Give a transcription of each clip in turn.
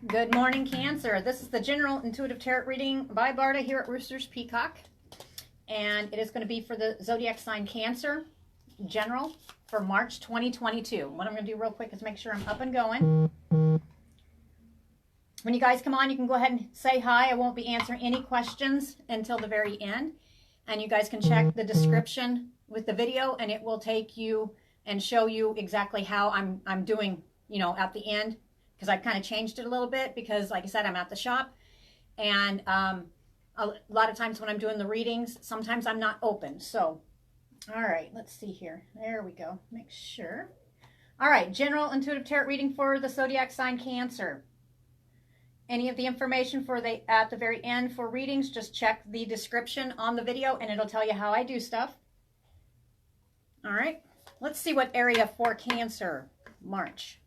Good morning, Cancer. This is the General Intuitive Tarot reading by Barda here at Roosters Peacock. And it is going to be for the zodiac sign Cancer, General, for March 2022. What I'm going to do real quick is make sure I'm up and going. When you guys come on, you can go ahead and say hi. I won't be answering any questions until the very end. And you guys can check the description with the video, and it will take you and show you exactly how I'm doing, you know, at the end. Because I've kind of changed it a little bit because, like I said, I'm at the shop. And a lot of times when I'm doing the readings, sometimes I'm not open. So, all right, let's see here. There we go. Make sure. All right, General Intuitive Tarot reading for the zodiac sign Cancer. Any of the information for at the very end for readings, just check the description on the video and it'll tell you how I do stuff. All right, let's see what area for Cancer, March.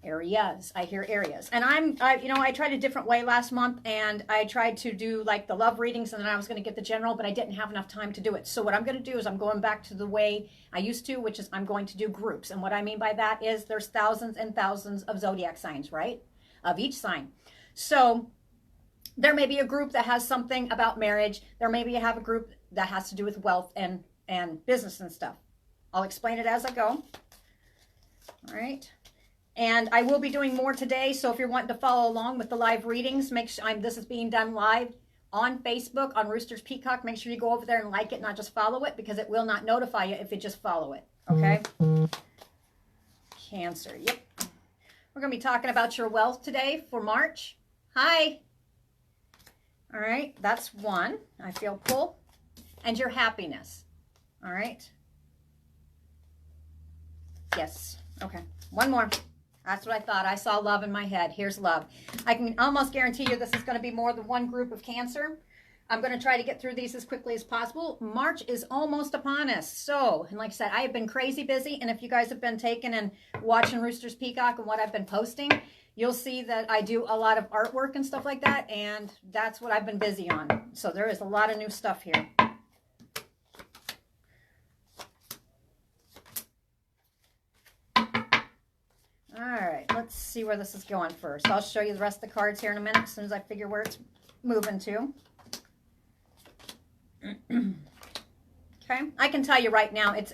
Areas. I hear areas. And I tried a different way last month, and I tried to do like the love readings, and then I was going to get the general, but I didn't have enough time to do it. So what I'm going to do is I'm going back to the way I used to, which is I'm going to do groups. And what I mean by that is there's thousands and thousands of zodiac signs, right? Of each sign. So there may be a group that has something about marriage. There maybe have a group that has to do with wealth and business and stuff. I'll explain it as I go. All right. And I will be doing more today, so if you're wanting to follow along with the live readings, make sure this is being done live on Facebook, on Roosters Peacock. Make sure you go over there and like it, not just follow it, because it will not notify you if you just follow it, okay? Cancer, yep. We're going to be talking about your wealth today for March. Hi. All right, that's one. I feel pull. And your happiness, all right? Yes, okay. One more. That's what I thought. I saw love in my head. Here's love. I can almost guarantee you this is going to be more than one group of Cancer. I'm going to try to get through these as quickly as possible. March is almost upon us. So, and like I said, I have been crazy busy. And if you guys have been taking and watching Roosters Peacock and what I've been posting, you'll see that I do a lot of artwork and stuff like that. And that's what I've been busy on. So there is a lot of new stuff here. All right, let's see where this is going first. I'll show you the rest of the cards here in a minute as soon as I figure where it's moving to. Okay, I can tell you right now, it's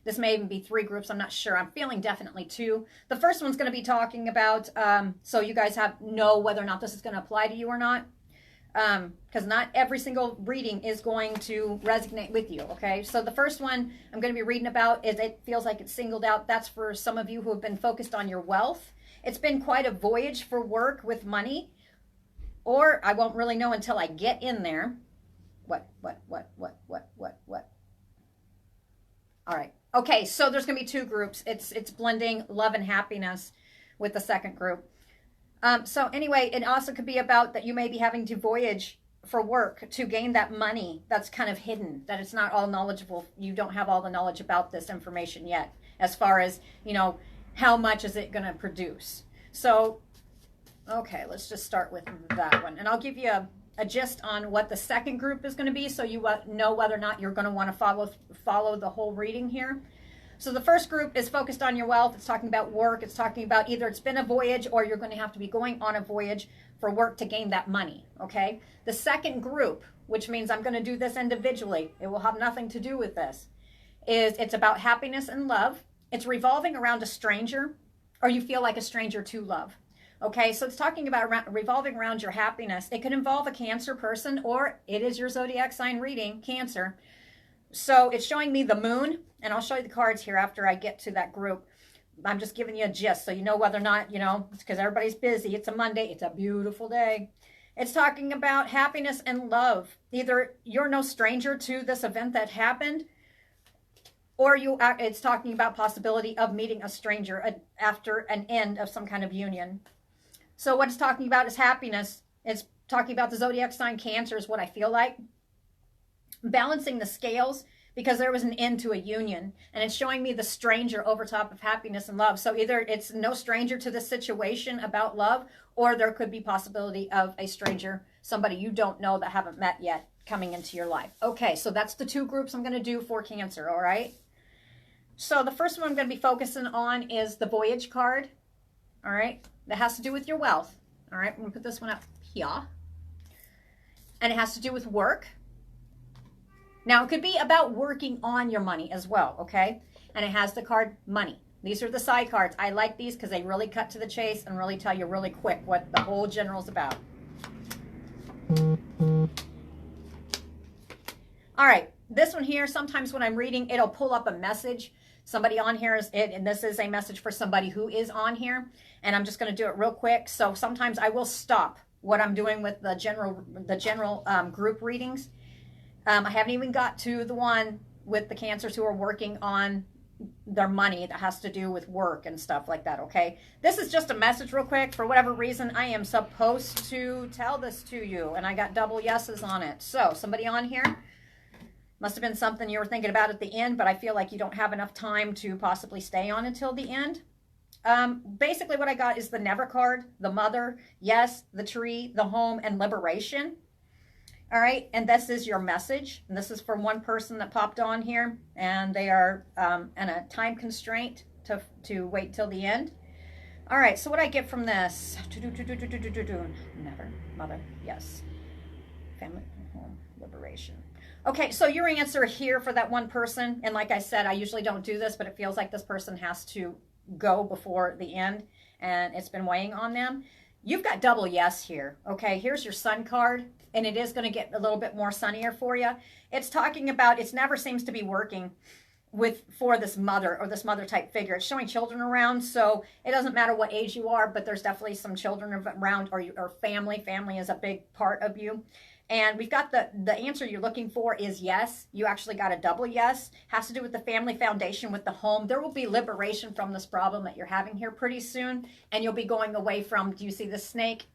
this may even be 3 groups. I'm not sure. I'm feeling definitely 2. The first one's going to be talking about, so you guys know whether or not this is going to apply to you or not. Because not every single reading is going to resonate with you, okay? So the first one I'm going to be reading about is it feels like it's singled out. That's for some of you who have been focused on your wealth. It's been quite a voyage for work with money, or I won't really know until I get in there. What? All right. Okay, so there's going to be 2 groups. It's blending love and happiness with the second group. So anyway, it also could be about that you may be having to voyage for work to gain that money that's kind of hidden, that it's not all knowledgeable. You don't have all the knowledge about this information yet, as far as, you know, how much is it going to produce. So, okay, let's just start with that one. And I'll give you a gist on what the second group is going to be, so you know whether or not you're going to want to follow the whole reading here. So the first group is focused on your wealth. It's talking about work. It's talking about either it's been a voyage or you're going to have to be going on a voyage for work to gain that money, okay? The second group, which means I'm going to do this individually, it will have nothing to do with this, is it's about happiness and love. It's revolving around a stranger, or you feel like a stranger to love, okay? So it's talking about revolving around your happiness. It could involve a Cancer person, or it is your zodiac sign reading, Cancer. So it's showing me the moon, and I'll show you the cards here after I get to that group. I'm just giving you a gist so you know whether or not, you know, it's because everybody's busy. It's a Monday. It's a beautiful day. It's talking about happiness and love. Either you're no stranger to this event that happened, or it's talking about possibility of meeting a stranger after an end of some kind of union. So what it's talking about is happiness. It's talking about the zodiac sign Cancer is what I feel like. Balancing the scales, because there was an end to a union, and it's showing me the stranger over top of happiness and love. So either it's no stranger to the situation about love, or there could be possibility of a stranger, somebody you don't know that haven't met yet, coming into your life. Okay, so that's the 2 groups I'm going to do for Cancer, all right? So the first one I'm going to be focusing on is the Voyage card. all right? That has to do with your wealth, all right? I'm going to put this one up here. And it has to do with work. Now, it could be about working on your money as well, okay? And it has the card money. These are the side cards. I like these because they really cut to the chase and really tell you really quick what the whole general's about. All right, this one here, sometimes when I'm reading, it'll pull up a message. Somebody on here is it, and this is a message for somebody who is on here. And I'm just going to do it real quick. So sometimes I will stop what I'm doing with the general group readings. I haven't even got to the one with the Cancers who are working on their money that has to do with work and stuff like that, okay? This is just a message real quick. For whatever reason, I am supposed to tell this to you, and I got double yeses on it. So somebody on here, must have been something you were thinking about at the end, but I feel like you don't have enough time to possibly stay on until the end. Basically what I got is the Never card, the Mother, yes, the Tree, the Home, and Liberation. All right, and this is your message. And this is from one person that popped on here, and they are in a time constraint to wait till the end. All right, so what I get from this, Never, Mother, yes, Family, Home, Liberation. Okay, so your answer here for that one person, and like I said, I usually don't do this, but it feels like this person has to go before the end, and it's been weighing on them. You've got double yes here. Okay, here's your Sun card, and it is going to get a little bit more sunnier for you. It's talking about it never seems to be working for this mother or this mother type figure. It's showing children around, so it doesn't matter what age you are, but there's definitely some children around, or family. Family is a big part of you. And we've got the answer you're looking for is yes. You actually got a double yes. Has to do with the family foundation, with the home. There will be liberation from this problem that you're having here pretty soon. And you'll be going away from, do you see the snake?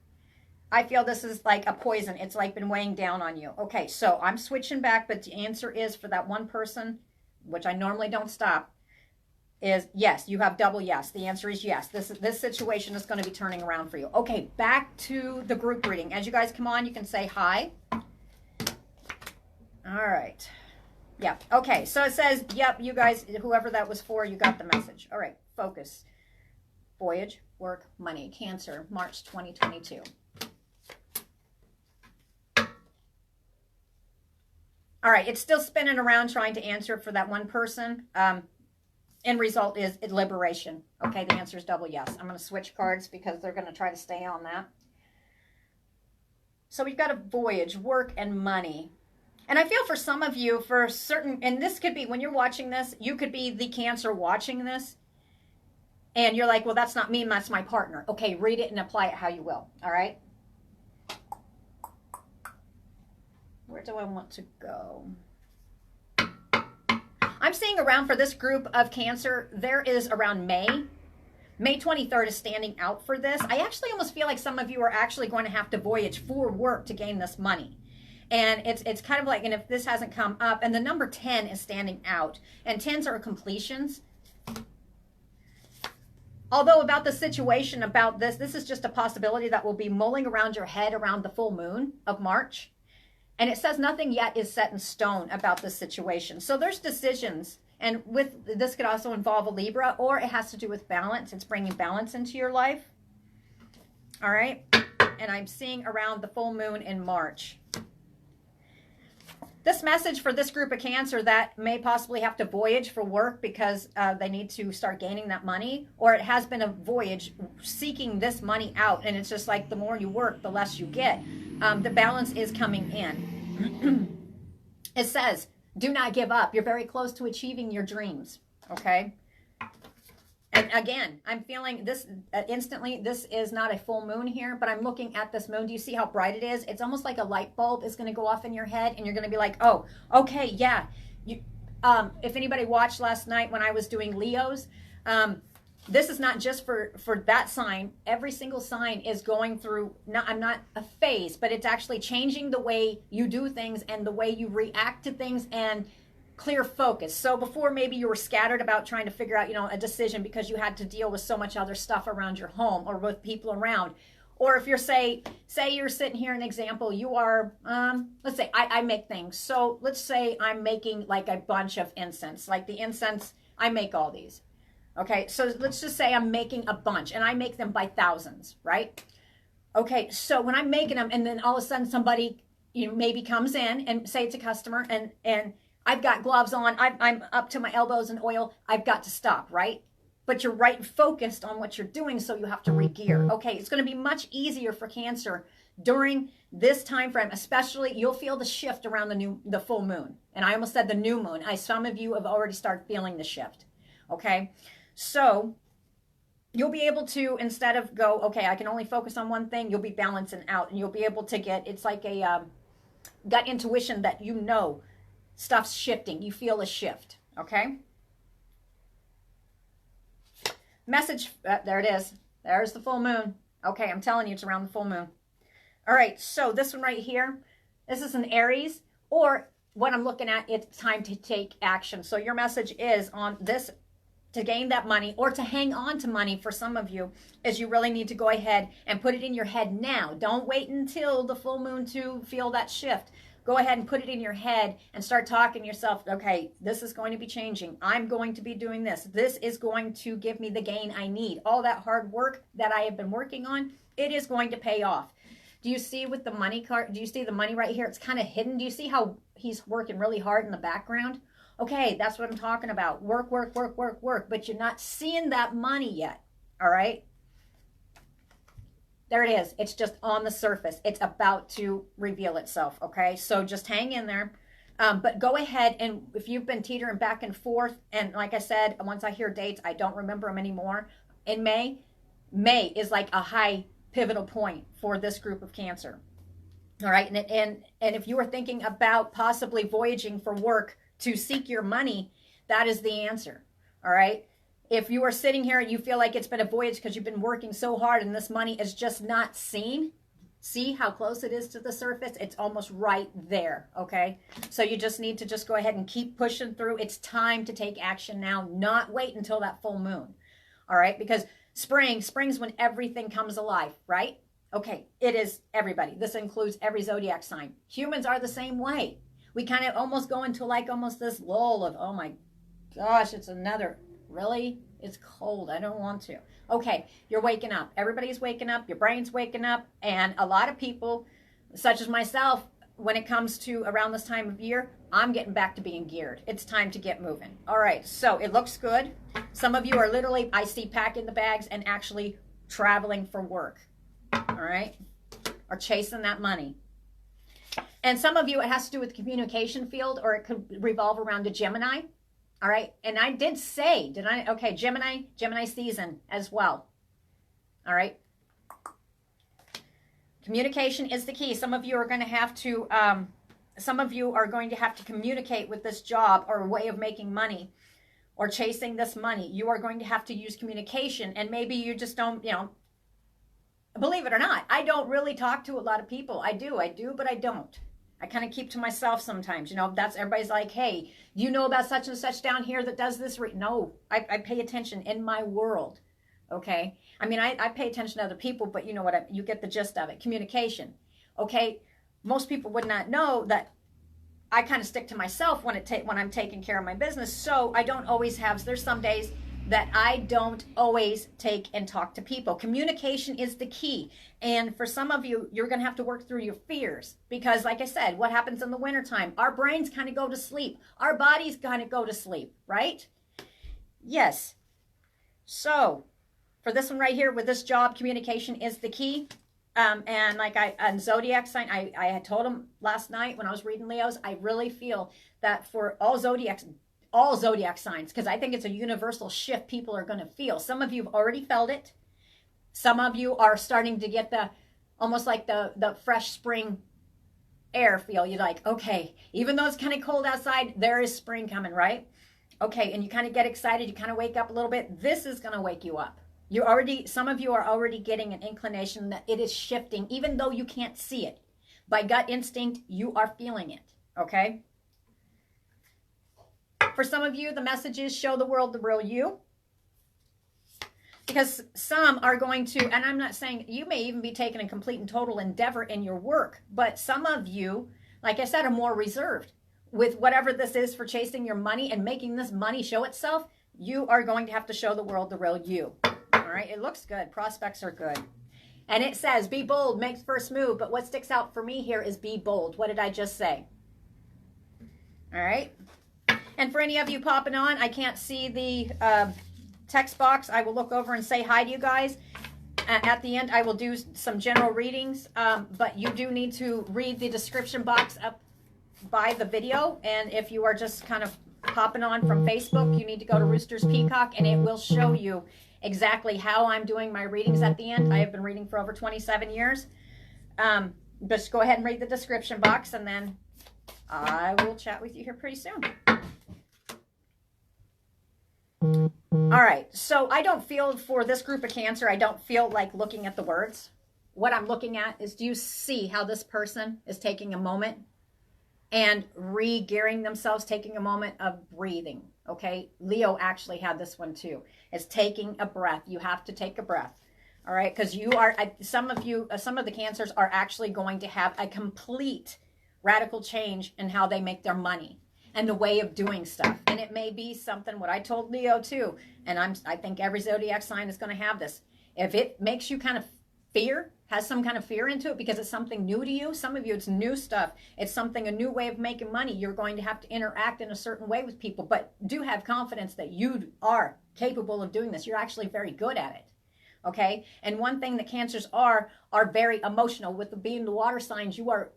I feel this is like a poison. It's like been weighing down on you. Okay, so I'm switching back, but the answer is for that one person, which I normally don't stop, is yes. You have double yes. The answer is yes. This situation is going to be turning around for you. Okay, back to the group reading. As you guys come on, you can say hi. All right. Yeah. Okay, so it says, yep, you guys, whoever that was for, you got the message. All right, focus. Voyage, work, money, Cancer, March 2022. All right, it's still spinning around trying to answer for that one person. End result is liberation. Okay, the answer is double yes. I'm going to switch cards because they're going to try to stay on that. So we've got a voyage, work, and money. And I feel for some of you, for certain, and this could be when you're watching this, you could be the Cancer watching this, and you're like, well, that's not me, that's my partner. Okay, read it and apply it how you will. All right? Where do I want to go? I'm seeing around for this group of Cancer, there is around May. May 23rd is standing out for this. I actually almost feel like some of you are actually going to have to voyage for work to gain this money. And it's kind of like, and if this hasn't come up, and the number 10 is standing out. And 10s are completions. Although about the situation, about this is just a possibility that will be mulling around your head around the full moon of March. And it says nothing yet is set in stone about this situation. So there's decisions. And with this could also involve a Libra, or it has to do with balance. It's bringing balance into your life. All right. And I'm seeing around the full moon in March. This message for this group of Cancer that may possibly have to voyage for work because they need to start gaining that money, or it has been a voyage seeking this money out, and it's just like the more you work, the less you get. The balance is coming in. It says, do not give up. You're very close to achieving your dreams, okay? And again, I'm feeling this instantly. This is not a full moon here, but I'm looking at this moon. Do you see how bright it is? It's almost like a light bulb is going to go off in your head, and you're going to be like, oh, okay, yeah. You, if anybody watched last night when I was doing Leos, this is not just for that sign. Every single sign is going through, I'm not a phase, but it's actually changing the way you do things and the way you react to things and clear focus. So before, maybe you were scattered about trying to figure out, a decision because you had to deal with so much other stuff around your home or with people around. Or if you're, say you're sitting here, an example, you are, let's say I make things. So let's say I'm making like a bunch of incense, like the incense, I make all these. Okay, so let's just say I'm making a bunch and I make them by thousands, right? Okay, so when I'm making them and then all of a sudden somebody, maybe comes in and say it's a customer and I've got gloves on, I'm up to my elbows in oil, I've got to stop, right? But you're right focused on what you're doing, so you have to re-gear. Okay, it's going to be much easier for Cancer during this time frame, especially you'll feel the shift around the full moon. And I almost said the new moon. Some of you have already started feeling the shift. Okay, so you'll be able to, instead of go, okay, I can only focus on one thing, you'll be balancing out, and you'll be able to get, it's like a gut intuition that stuff's shifting. You feel a shift. Okay. Message, there it is. There's the full moon. Okay, I'm telling you, it's around the full moon. All right, so this one right here, this is an Aries, or what I'm looking at, it's time to take action. So your message is on this, to gain that money or to hang on to money for some of you, is you really need to go ahead and put it in your head now. Don't wait until the full moon to feel that shift. Go ahead and put it in your head and start talking to yourself, okay, this is going to be changing. I'm going to be doing this. This is going to give me the gain I need. All that hard work that I have been working on, it is going to pay off. Do you see with the money card? Do you see the money right here? It's kind of hidden. Do you see how he's working really hard in the background? Okay, that's what I'm talking about. Work, work, work, work, work. But you're not seeing that money yet. All right? There it is. It's just on the surface. It's about to reveal itself, okay? So just hang in there. But go ahead, and if you've been teetering back and forth, and like I said, once I hear dates, I don't remember them anymore. In May is like a high pivotal point for this group of Cancer. All right? And if you are thinking about possibly voyaging for work to seek your money, that is the answer. All right? If you are sitting here and you feel like it's been a voyage because you've been working so hard and this money is just not seen, see how close it is to the surface? It's almost right there, okay? So you just need to just go ahead and keep pushing through. It's time to take action now, not wait until that full moon, all right? Because spring's when everything comes alive, right? Okay, it is everybody. This includes every zodiac sign. Humans are the same way. We kind of almost go into like almost this lull of, oh my gosh, it's another... Really? It's cold. I don't want to. Okay, you're waking up. Everybody's waking up. Your brain's waking up. And a lot of people, such as myself, when it comes to around this time of year, I'm getting back to being geared. It's time to get moving. All right, so it looks good. Some of you are literally, I see, packing the bags and actually traveling for work. All right? Or chasing that money. And some of you, it has to do with the communication field, or it could revolve around a Gemini. All right. And I did say, okay, Gemini season as well. All right. Communication is the key. Some of you are going to have to, communicate with this job or way of making money or chasing this money. You are going to have to use communication, and maybe you just don't, believe it or not, I don't really talk to a lot of people. I do, but I don't. I kind of keep to myself sometimes. That's everybody's like, hey, you know about such and such down here that does this? No, I pay attention in my world. Okay. I mean, I pay attention to other people, but you know what? You get the gist of it. Communication. Okay. Most people would not know that I kind of stick to myself when I'm taking care of my business. So I don't always have, there's some days that I don't always take and talk to people. Communication is the key. And for some of you, you're going to have to work through your fears. Because like I said, what happens in the wintertime? Our brains kind of go to sleep. Our bodies kind of go to sleep, right? Yes. So for this one right here with this job, communication is the key. And like on zodiac sign, I had told him last night when I was reading Leo's, I really feel that for all zodiac signs, because I think it's a universal shift people are going to feel. Some of you have already felt it. Some of you are starting to get almost like the fresh spring air feel. You're like, okay, even though it's kind of cold outside, there is spring coming, right? Okay, and you kind of get excited. You kind of wake up a little bit. This is going to wake you up. Some of you are already getting an inclination that it is shifting, even though you can't see it. By gut instinct, you are feeling it, okay? For some of you, the message is show the world the real you. Because some are going to, and I'm not saying, you may even be taking a complete and total endeavor in your work, but some of you, like I said, are more reserved with whatever this is for chasing your money and making this money show itself. you are going to have to show the world the real you. All right, it looks good. Prospects are good. And it says, be bold, make first move. But what sticks out for me here is be bold. What did I just say? All right. And for any of you popping on, I can't see the text box. I will look over and say hi to you guys. At the end, I will do some general readings. But you do need to read the description box up by the video. And if you are just kind of popping on from Facebook, you need to go to Roosters Peacock, and it will show you exactly how I'm doing my readings at the end. I have been reading for over 27 years. Just go ahead and read the description box, and then I will chat with you here pretty soon. All right, so I don't feel for this group of Cancer, I don't feel like looking at the words. What I'm looking at is, do you see how this person is taking a moment and re-gearing themselves, taking a moment of breathing, okay? Leo actually had this one too. It's taking a breath. You have to take a breath, all right? Because you are, some of the Cancers are actually going to have a complete radical change in how they make their money and the way of doing stuff. And it may be something, what I told Leo too, and I think every zodiac sign is going to have this. If it makes you kind of fear, has some kind of fear into it because it's something new to you, some of you it's new stuff, it's something, a new way of making money, you're going to have to interact in a certain way with people, but do have confidence that you are capable of doing this. You're actually very good at it, okay? And one thing that Cancers are very emotional. With being the water signs, you are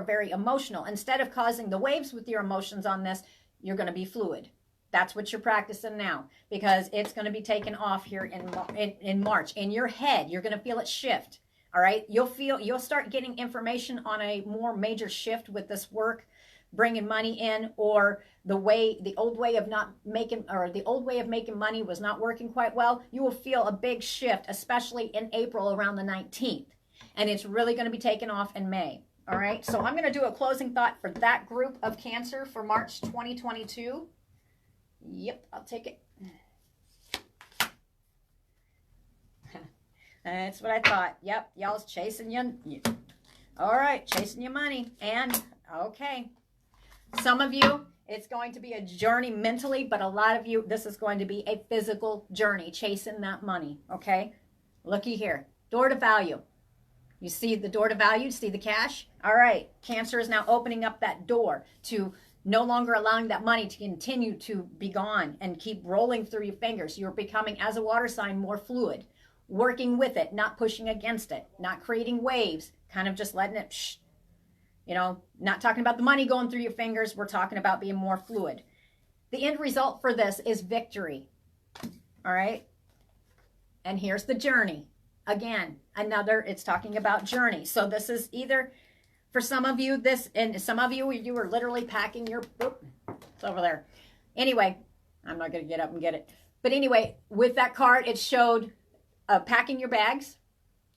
very emotional. Instead of causing the waves with your emotions on this, you're going to be fluid. That's what you're practicing now, because it's going to be taken off here in March. In your head, you're going to feel it shift. All right, you'll start getting information on a more major shift with this work, bringing money in, or the old way of making money was not working quite well. You will feel a big shift, especially in April around the 19th, and it's really going to be taken off in May. All right, so I'm going to do a closing thought for that group of Cancer for March 2022. Yep, I'll take it. That's what I thought. Yep, y'all's chasing you. All right, chasing your money. And, okay, some of you, it's going to be a journey mentally, but a lot of you, this is going to be a physical journey, chasing that money, okay? Looky here, door to value. You see the door to value, see the cash? All right, Cancer is now opening up that door to no longer allowing that money to continue to be gone and keep rolling through your fingers. You're becoming, as a water sign, more fluid. Working with it, not pushing against it, not creating waves, kind of just letting it, not talking about the money going through your fingers. We're talking about being more fluid. The end result for this is victory. All right. And here's the journey. Again, it's talking about journey. So this is either, for some of you, and some of you are literally packing your, it's over there. Anyway, I'm not going to get up and get it. But anyway, with that card, it showed packing your bags,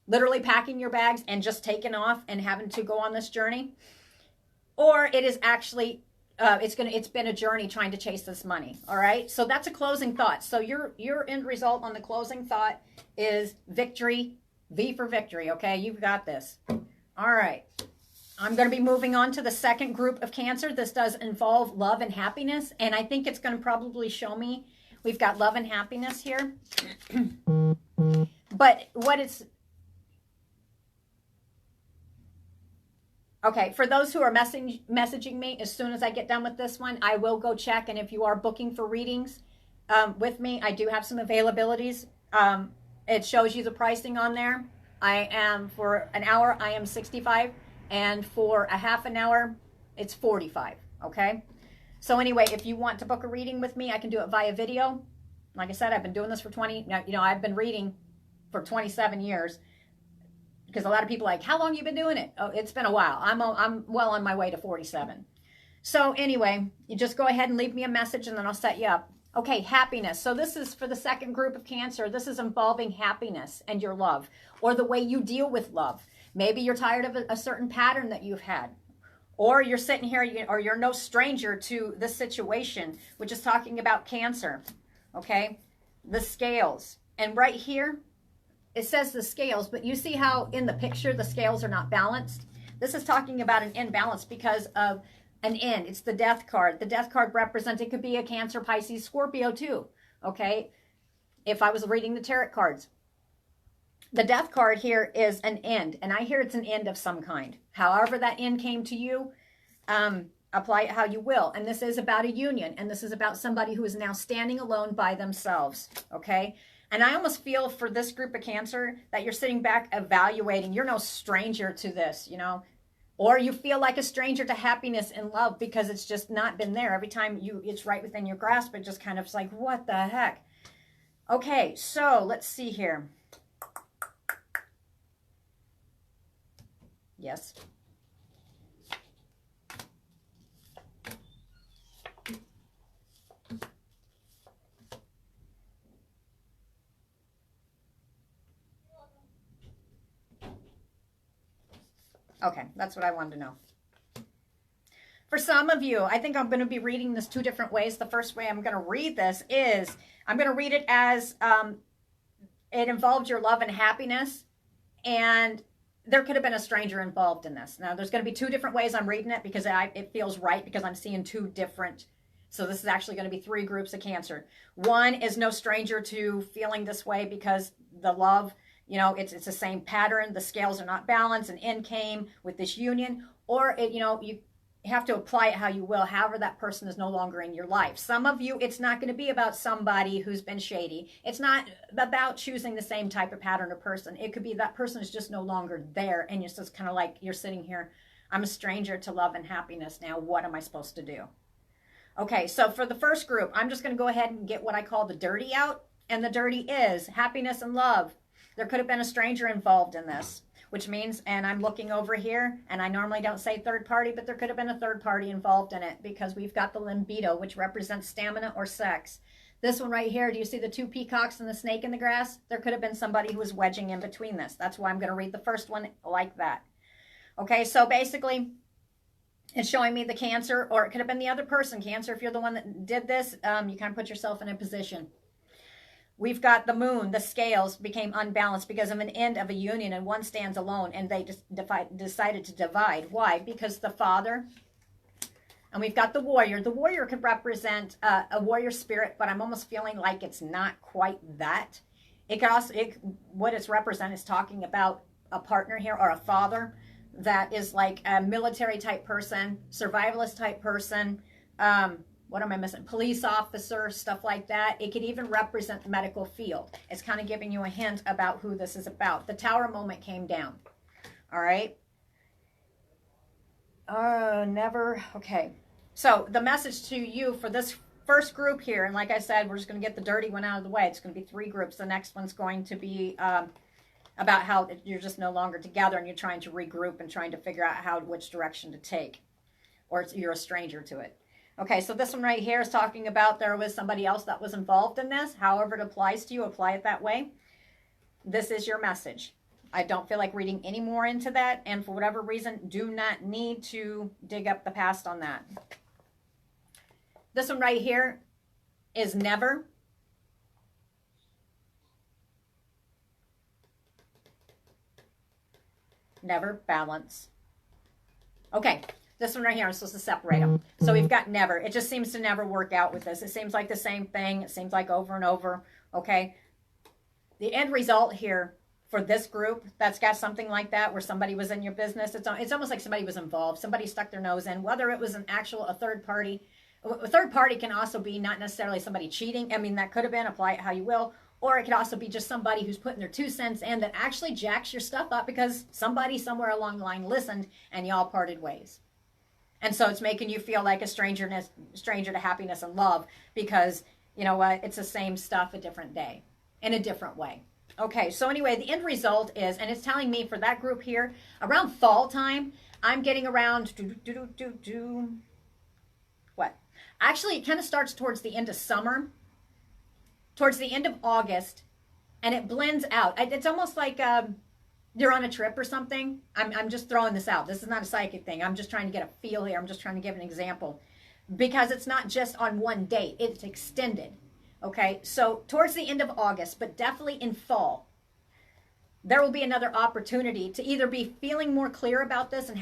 literally packing your bags and just taking off and having to go on this journey. Or it is actually, it's been a journey trying to chase this money. All right. So that's a closing thought. So your end result on the closing thought is victory, V for victory. Okay. You've got this. All right. I'm going to be moving on to the second group of Cancer. This does involve love and happiness. And I think it's going to probably show me, we've got love and happiness here. But what it's, okay, for those who are messaging me, as soon as I get done with this one, I will go check. And if you are booking for readings with me, I do have some availabilities. It shows you the pricing on there. I am, for an hour, I am $65. And for a half an hour, it's $45. Okay. So anyway, if you want to book a reading with me, I can do it via video. Like I said, I've been doing this for I've been reading for 27 years, because a lot of people are like, how long you been doing it? Oh, it's been a while. I'm well on my way to 47. So anyway, you just go ahead and leave me a message and then I'll set you up. Okay, happiness. So this is for the second group of Cancer. This is involving happiness and your love, or the way you deal with love. Maybe you're tired of a certain pattern that you've had, or you're sitting here, or you're no stranger to this situation, which is talking about Cancer. Okay, the scales. And right here, it says the scales, but you see how in the picture the scales are not balanced? This is talking about an imbalance because of an end. It's the death card. The death card represents, it could be a Cancer, Pisces, Scorpio too. Okay, if I was reading the tarot cards, the death card here is an end, and I hear it's an end of some kind. However that end came to you, apply it how you will. And this is about a union, and this is about somebody who is now standing alone by themselves, okay? And I almost feel for this group of Cancer that you're sitting back evaluating. You're no stranger to this, you know, or you feel like a stranger to happiness and love because it's just not been there. Every time it's right within your grasp, it just kind of is like, what the heck? Okay, so let's see here. Yes. Okay, that's what I wanted to know. For some of you, I think I'm going to be reading this two different ways. The first way I'm going to read this is, I'm going to read it as it involved your love and happiness, and there could have been a stranger involved in this. Now, there's going to be two different ways I'm reading it because it feels right because I'm seeing two different. So this is actually going to be three groups of Cancer. One is no stranger to feeling this way because the love, you know, it's the same pattern. The scales are not balanced. An end came with this union, or it, you know, you have to apply it how you will. However, that person is no longer in your life. Some of you, it's not going to be about somebody who's been shady. It's not about choosing the same type of pattern or person. It could be that person is just no longer there, and you're just kind of like, you're sitting here, I'm a stranger to love and happiness now. What am I supposed to do? Okay, so for the first group, I'm just going to go ahead and get what I call the dirty out, and the dirty is happiness and love. There could have been a stranger involved in this, which means, and I'm looking over here, and I normally don't say third party, but there could have been a third party involved in it because we've got the libido, which represents stamina or sex. This one right here, do you see the two peacocks and the snake in the grass? There could have been somebody who was wedging in between this. That's why I'm going to read the first one like that. Okay, so basically, it's showing me the Cancer, or it could have been the other person. Cancer, if you're the one that did this, you kind of put yourself in a position. We've got the moon, the scales became unbalanced because of an end of a union, and one stands alone, and they just decided to divide. Why? Because the father, and we've got the warrior. The warrior could represent a warrior spirit, but I'm almost feeling like it's not quite that. It could also, what it's representing is talking about a partner here, or a father that is like a military type person, survivalist type person, what am I missing? Police officer, stuff like that. It could even represent the medical field. It's kind of giving you a hint about who this is about. The tower moment came down. All right. Never. Okay. So the message to you for this first group here, and like I said, we're just going to get the dirty one out of the way. It's going to be three groups. The next one's going to be about how you're just no longer together and you're trying to regroup and trying to figure out which direction to take, or you're a stranger to it. Okay, so this one right here is talking about there was somebody else that was involved in this. However it applies to you, apply it that way. This is your message. I don't feel like reading any more into that, and for whatever reason, do not need to dig up the past on that. This one right here is never. Never, balance. Okay. This one right here, I'm supposed to separate them. So we've got never. It just seems to never work out with this. It seems like the same thing. It seems like over and over. Okay. The end result here for this group that's got something like that, where somebody was in your business, it's almost like somebody was involved. Somebody stuck their nose in, whether it was a third party. A third party can also be not necessarily somebody cheating. I mean, that could have been, apply it how you will. Or it could also be just somebody who's putting their 2 cents in that actually jacks your stuff up because somebody somewhere along the line listened and y'all parted ways. And so it's making you feel like a stranger to happiness and love because, you know what, it's the same stuff a different day in a different way. Okay, so anyway, the end result is, and it's telling me for that group here, around fall time, I'm getting around, what? Actually, it kind of starts towards the end of summer, towards the end of August, and it blends out. It's almost like you're on a trip or something. I'm just throwing this out. This is not a psychic thing. I'm just trying to get a feel here. I'm just trying to give an example because it's not just on one date. It's extended. Okay, so towards the end of August, but definitely in fall, there will be another opportunity to either be feeling more clear about this and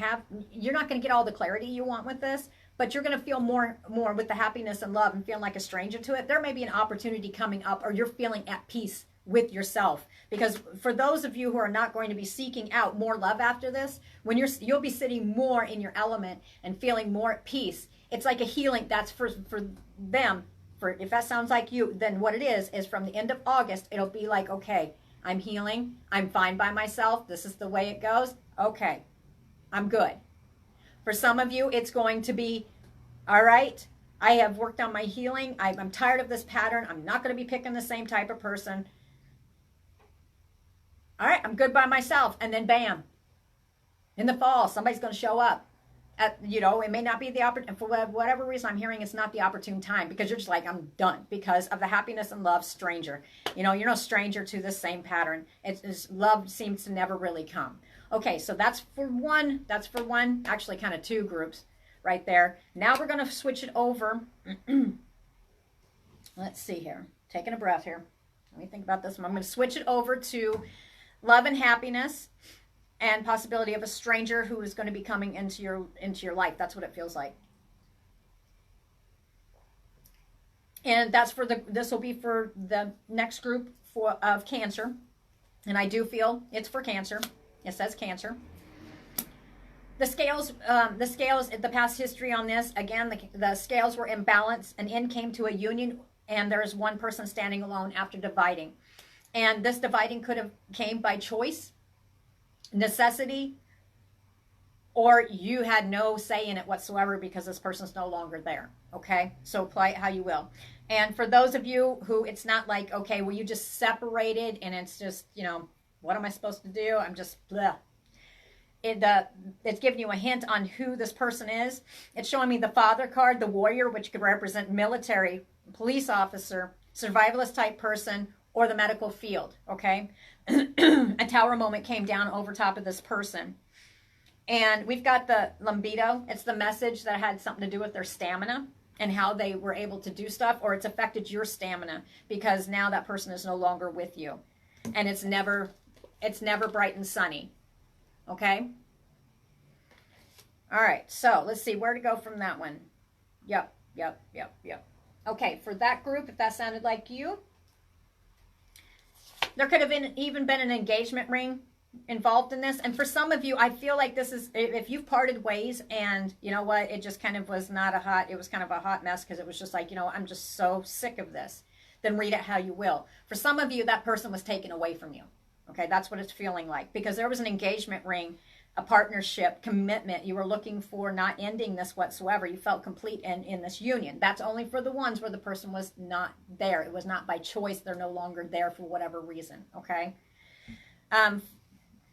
you're not going to get all the clarity you want with this, but you're going to feel more with the happiness and love and feeling like a stranger to it. There may be an opportunity coming up, or you're feeling at peace with yourself. Because for those of you who are not going to be seeking out more love after this, when you'll be sitting more in your element and feeling more at peace. It's like a healing. That's for them. For if that sounds like you, then what it is from the end of August, it'll be like, okay, I'm healing. I'm fine by myself. This is the way it goes. Okay, I'm good. For some of you, it's going to be, all right, I have worked on my healing. I'm tired of this pattern. I'm not going to be picking the same type of person. All right, I'm good by myself. And then bam, in the fall, somebody's going to show up. It may not be the opportunity. For whatever reason, I'm hearing it's not the opportune time, because you're just like, I'm done because of the happiness and love stranger. You're no stranger to this same pattern. It's love seems to never really come. Okay, so that's for one. That's for one, actually kind of two groups right there. Now we're going to switch it over. Let's see here. Taking a breath here. Let me think about this one. I'm going to switch it over to love and happiness. And possibility of a stranger who is going to be coming into your life. That's what it feels like. And that's for this will be for the next group of Cancer. And I do feel it's for Cancer. It says Cancer. The scales, the past history on this, again, the scales were imbalanced. An end came to a union, and there is one person standing alone after dividing. And this dividing could have came by choice, necessity, or you had no say in it whatsoever because this person's no longer there. Okay, so apply it how you will. And for those of you who it's not like, okay, well, you just separated and it's just, what am I supposed to do? I'm just blah. It's giving you a hint on who this person is. It's showing me the Father card, the Warrior, which could represent military, police officer, survivalist type person, or the medical field. Okay. A tower moment came down over top of this person. And we've got the libido. It's the message that had something to do with their stamina and how they were able to do stuff, or it's affected your stamina because now that person is no longer with you. And it's never bright and sunny. Okay? All right, so let's see where to go from that one. Yep. Okay, for that group, if that sounded like you, there could have even been an engagement ring involved in this. And for some of you, I feel like this is, if you've parted ways and you know what, it just kind of was it was kind of a hot mess because it was just like, I'm just so sick of this, then read it how you will. For some of you, that person was taken away from you. Okay, that's what it's feeling like, because there was an engagement ring, a partnership, commitment. You were looking for not ending this whatsoever. You felt complete in this union. That's only for the ones where the person was not there. It was not by choice. They're no longer there for whatever reason, okay?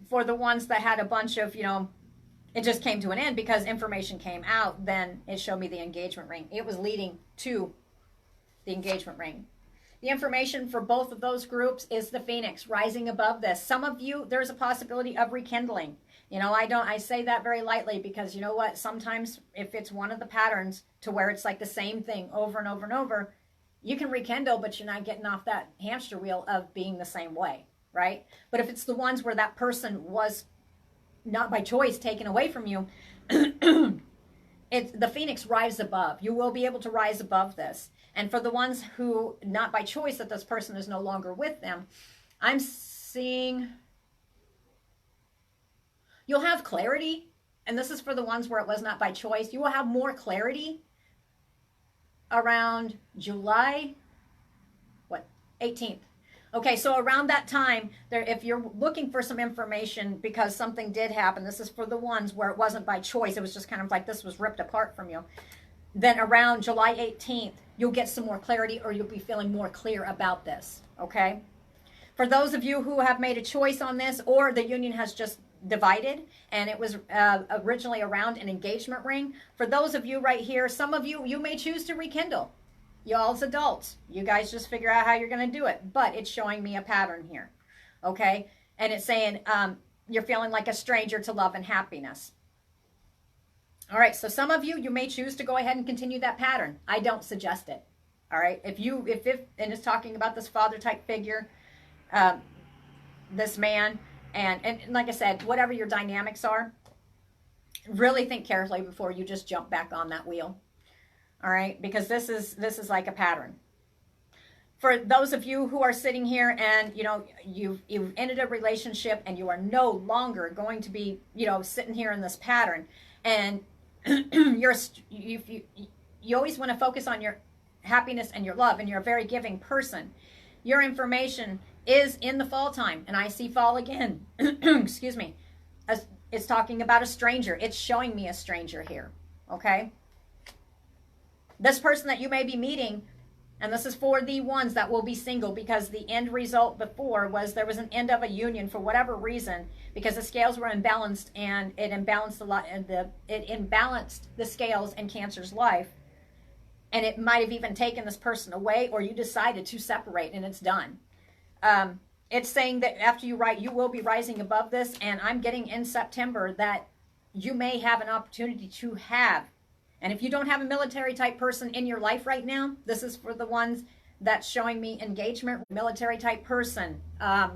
For the ones that had a bunch of, it just came to an end because information came out, then it showed me the engagement ring. It was leading to the engagement ring. The information for both of those groups is the Phoenix rising above this. Some of you, there's a possibility of rekindling. I say that very lightly because you know what? Sometimes if it's one of the patterns to where it's like the same thing over and over and over, you can rekindle, but you're not getting off that hamster wheel of being the same way, right? But if it's the ones where that person was not by choice taken away from you, the Phoenix rises above. You will be able to rise above this. And for the ones who, not by choice, that this person is no longer with them, I'm seeing you'll have clarity. And this is for the ones where it was not by choice. You will have more clarity around July, 18th. Okay, so around that time, if you're looking for some information because something did happen, this is for the ones where it wasn't by choice. It was just kind of like this was ripped apart from you. Then around July 18th, you'll get some more clarity, or you'll be feeling more clear about this, okay? For those of you who have made a choice on this, or the union has just divided, and it was originally around an engagement ring, for those of you right here, some of you may choose to rekindle. Y'all as adults, you guys just figure out how you're going to do it, but it's showing me a pattern here, okay? And it's saying you're feeling like a stranger to love and happiness. All right, so some of you may choose to go ahead and continue that pattern. I don't suggest it. All right, if and it's talking about this father type figure, this man, and like I said, whatever your dynamics are, really think carefully before you just jump back on that wheel. All right, because this is like a pattern. For those of you who are sitting here and you've ended a relationship and you are no longer going to be sitting here in this pattern, and you always want to focus on your happiness and your love, and you're a very giving person. Your information is in the fall time, and I see fall again. Excuse me. It's talking about a stranger. It's showing me a stranger here. Okay. This person that you may be meeting, and this is for the ones that will be single, because the end result before was there was an end of a union for whatever reason, because the scales were imbalanced, and it imbalanced a lot, and it imbalanced the scales in Cancer's life, and it might have even taken this person away, or you decided to separate and it's done. It's saying that after you write, you will be rising above this, and I'm getting in September that you may have an opportunity to have. And if you don't have a military type person in your life right now, this is for the ones that's showing me engagement, military type person,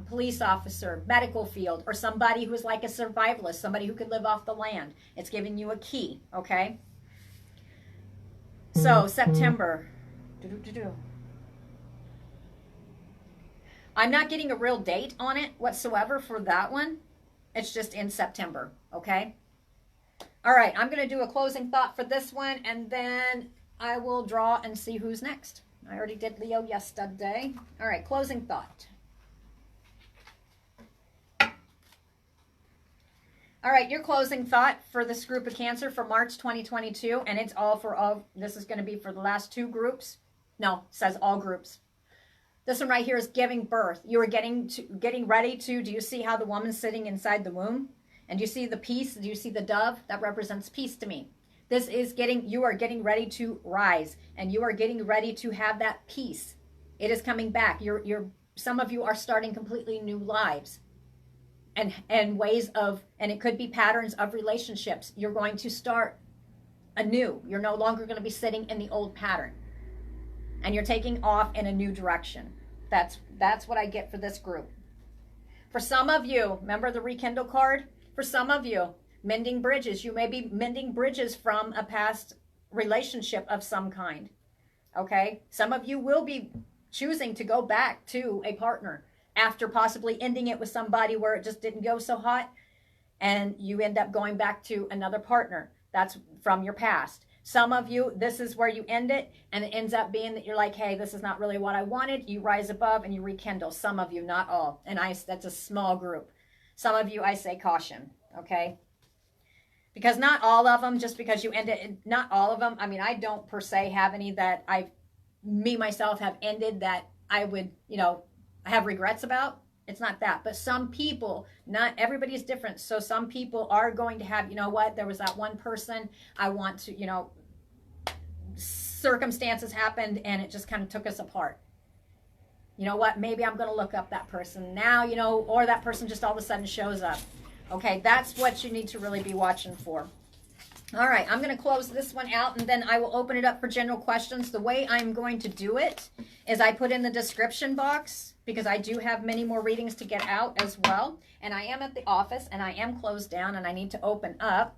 police officer, medical field, or somebody who's like a survivalist, somebody who could live off the land. It's giving you a key, okay? So September. I'm not getting a real date on it whatsoever for that one. It's just in September, okay? All right, I'm going to do a closing thought for this one, and then I will draw and see who's next. I already did Leo yesterday. All right, closing thought. All right, your closing thought for this group of Cancer for March 2022, and it's all for all. This is going to be for the last two groups. No, it says all groups. This one right here is giving birth. You are getting ready to, do you see how the woman's sitting inside the womb? And do you see the peace? Do you see the dove? That represents peace to me. This is you are getting ready to rise, and you are getting ready to have that peace. It is coming back. Some of you are starting completely new lives and ways of, and it could be patterns of relationships. You're going to start anew. You're no longer going to be sitting in the old pattern, and you're taking off in a new direction. That's what I get for this group. For some of you, remember the rekindle card? For some of you, mending bridges. You may be mending bridges from a past relationship of some kind. Okay? Some of you will be choosing to go back to a partner after possibly ending it with somebody where it just didn't go so hot, and you end up going back to another partner. That's from your past. Some of you, this is where you end it, and it ends up being that you're like, hey, this is not really what I wanted. You rise above and you rekindle. Some of you, not all. And that's a small group. Some of you, I say caution, okay? Because not all of them, just because you end it, not all of them. I mean, I don't per se have any that myself have ended that I would, have regrets about. It's not that. But some people, not everybody is different. So some people are going to have, there was that one person I want to, circumstances happened and it just kind of took us apart. You know what? Maybe I'm going to look up that person now, or that person just all of a sudden shows up. Okay, that's what you need to really be watching for. All right, I'm going to close this one out, and then I will open it up for general questions. The way I'm going to do it is I put in the description box, because I do have many more readings to get out as well. And I am at the office, and I am closed down, and I need to open up.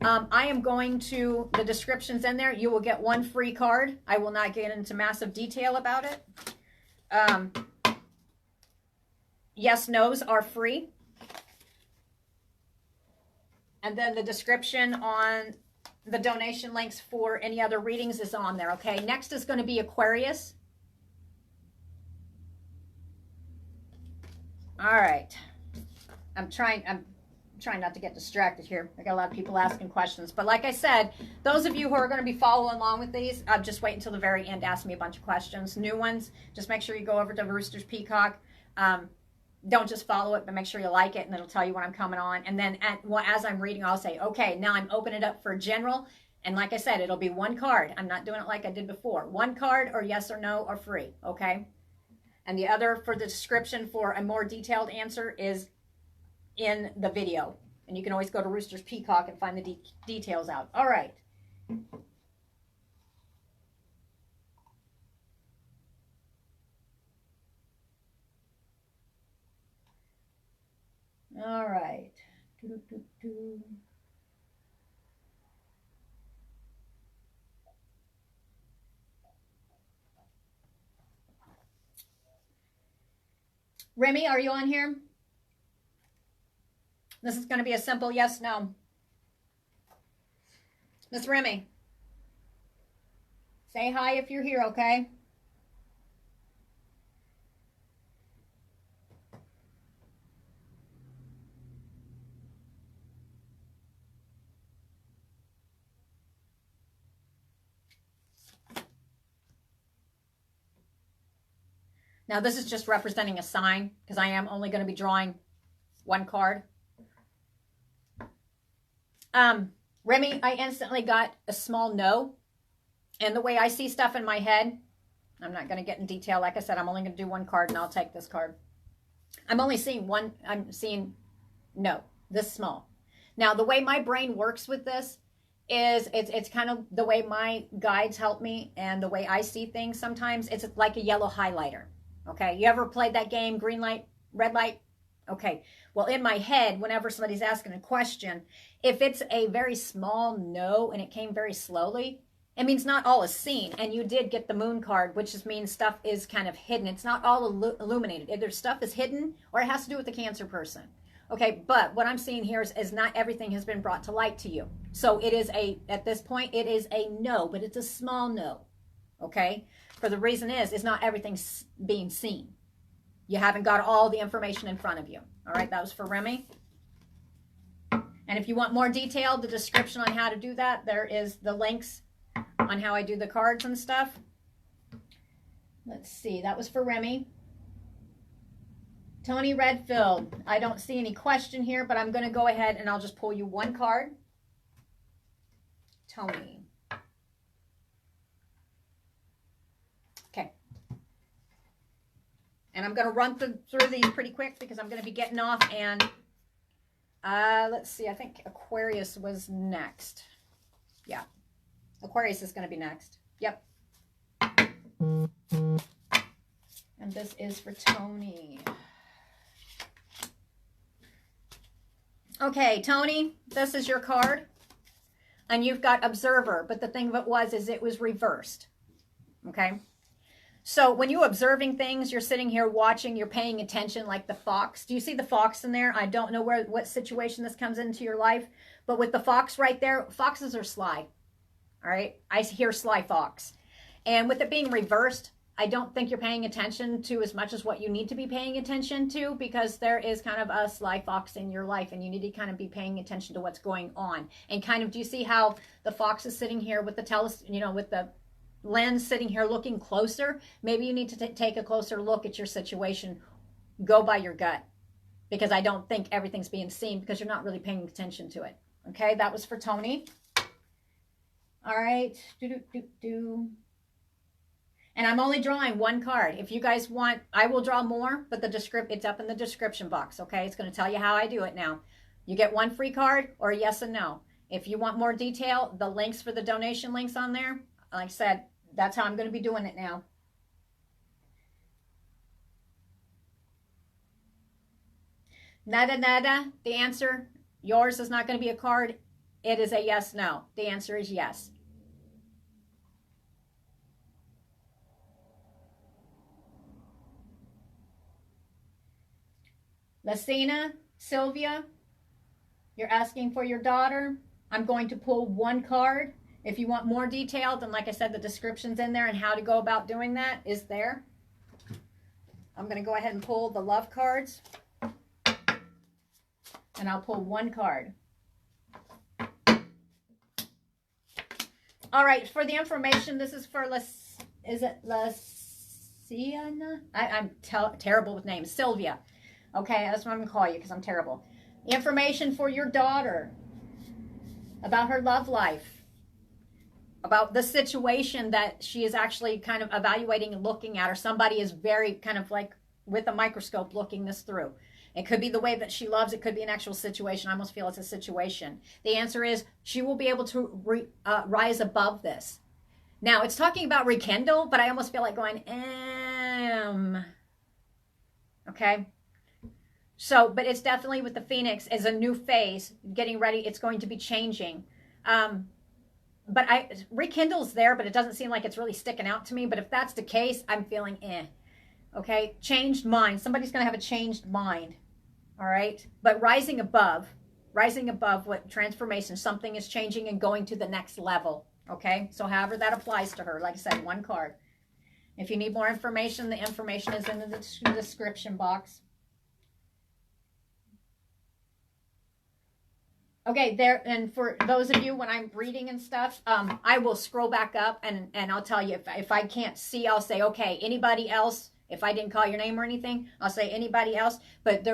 I am going to, the descriptions in there, you will get one free card. I will not get into massive detail about it. Yes, no's are free. And then the description on the donation links for any other readings is on there, okay? Next is going to be Aquarius. All right. I'm trying not to get distracted here. I got a lot of people asking questions. But like I said, those of you who are going to be following along with these, just wait until the very end. Ask me a bunch of questions. New ones, just make sure you go over to Roosters Peacock. Don't just follow it, but make sure you like it, and it'll tell you when I'm coming on. And then as I'm reading, I'll say, okay, now I'm opening it up for general. And like I said, it'll be one card. I'm not doing it like I did before. One card, or yes or no, or free, okay? And the other for the description for a more detailed answer is in the video. And you can always go to Roosters Peacock and find the details out. All right. All right. Remy, are you on here? This is going to be a simple yes, no. Miss Remy, say hi if you're here, okay? Now, this is just representing a sign because I am only going to be drawing one card. Remy, I instantly got a small no. And the way I see stuff in my head, I'm not going to get in detail. Like I said, I'm only going to do one card and I'll take this card. I'm only seeing one. I'm seeing no, this small. Now, the way my brain works with this is it's kind of the way my guides help me and the way I see things sometimes. It's like a yellow highlighter. Okay, you ever played that game, green light, red light? Okay, well, in my head, whenever somebody's asking a question, if it's a very small no and it came very slowly, it means not all is seen. And you did get the moon card, which just means stuff is kind of hidden. It's not all illuminated. Either stuff is hidden or it has to do with the Cancer person. Okay, but what I'm seeing here is not everything has been brought to light to you. So it is at this point, it is a no, but it's a small no. Okay, for the reason is not everything's being seen. You haven't got all the information in front of you. All right, that was for Remy. And if you want more detail, the description on how to do that, there is the links on how I do the cards and stuff. Let's see, that was for Remy. Tony Redfield, I don't see any question here, but I'm going to go ahead and I'll just pull you one card. Tony. Okay. And I'm going to run through these pretty quick because I'm going to be getting off. And let's see, I think Aquarius was next. Yeah. Aquarius is going to be next. Yep. And this is for Tony. Okay, Tony, this is your card. And you've got Observer. But the thing of it is it was reversed. Okay. So when you're observing things, you're sitting here watching, you're paying attention like the fox. Do you see the fox in there? I don't know what situation this comes into your life. But with the fox right there, foxes are sly. All right. I hear sly fox. And with it being reversed, I don't think you're paying attention to as much as what you need to be paying attention to, because there is kind of a sly fox in your life and you need to kind of be paying attention to what's going on. And kind of, do you see how the fox is sitting here with the with the lens sitting here looking closer? Maybe you need to take a closer look at your situation. Go by your gut, because I don't think everything's being seen because you're not really paying attention to it. Okay, that was for Tony. All right. And I'm only drawing one card. If you guys want, I will draw more, but it's up in the description box, okay? It's going to tell you how I do it now. You get one free card or a yes and no. If you want more detail, the links for the donation links on there, like I said, that's how I'm going to be doing it now. Nada, nada. The answer, yours is not going to be a card. It is a yes, no. The answer is yes. Lucina, Sylvia, you're asking for your daughter. I'm going to pull one card. If you want more detail, then like I said, the description's in there and how to go about doing that is there. I'm going to go ahead and pull the love cards. And I'll pull one card. All right, for the information, this is for Luciana? I'm terrible with names. Sylvia. Okay, that's what I'm going to call you because I'm terrible. Information for your daughter about her love life, about the situation that she is actually kind of evaluating and looking at, or somebody is very kind of like with a microscope looking this through. It could be the way that she loves. It could be an actual situation. I almost feel it's a situation. The answer is she will be able to rise above this. Now, it's talking about rekindle, but I almost feel like going, okay? So, but it's definitely with the Phoenix as a new phase, getting ready. It's going to be changing. But rekindle's there, but it doesn't seem like it's really sticking out to me. But if that's the case, I'm feeling Okay, changed mind. Somebody's going to have a changed mind. All right, but rising above what transformation, something is changing and going to the next level. Okay, so however that applies to her, like I said, one card. If you need more information, the information is in the description box. Okay, there, and for those of you when I'm reading and stuff, I will scroll back up and I'll tell you if I can't see, I'll say, okay, anybody else? If I didn't call your name or anything, I'll say anybody else. But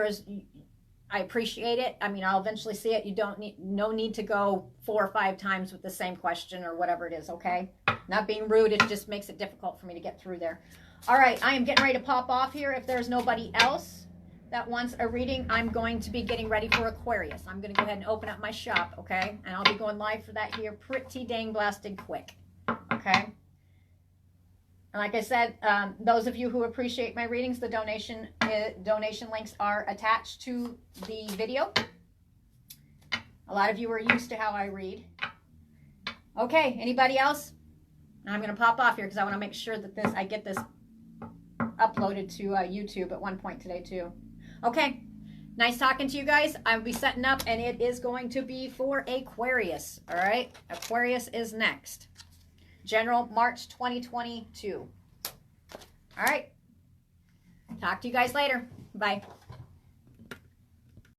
I appreciate it. I mean, I'll eventually see it. You don't need, no need to go 4 or 5 times with the same question or whatever it is, okay? Not being rude, it just makes it difficult for me to get through there. All right, I am getting ready to pop off here. If there's nobody else that wants a reading, I'm going to be getting ready for Aquarius. I'm going to go ahead and open up my shop, okay? And I'll be going live for that here pretty dang blasted quick, okay? And like I said, those of you who appreciate my readings, the donation links are attached to the video. A lot of you are used to how I read. Okay, anybody else? I'm going to pop off here because I want to make sure that I get this uploaded to YouTube at one point today too. Okay, nice talking to you guys. I'll be setting up, and it is going to be for Aquarius. All right, Aquarius is next. General, March 2022. All right. Talk to you guys later. Bye.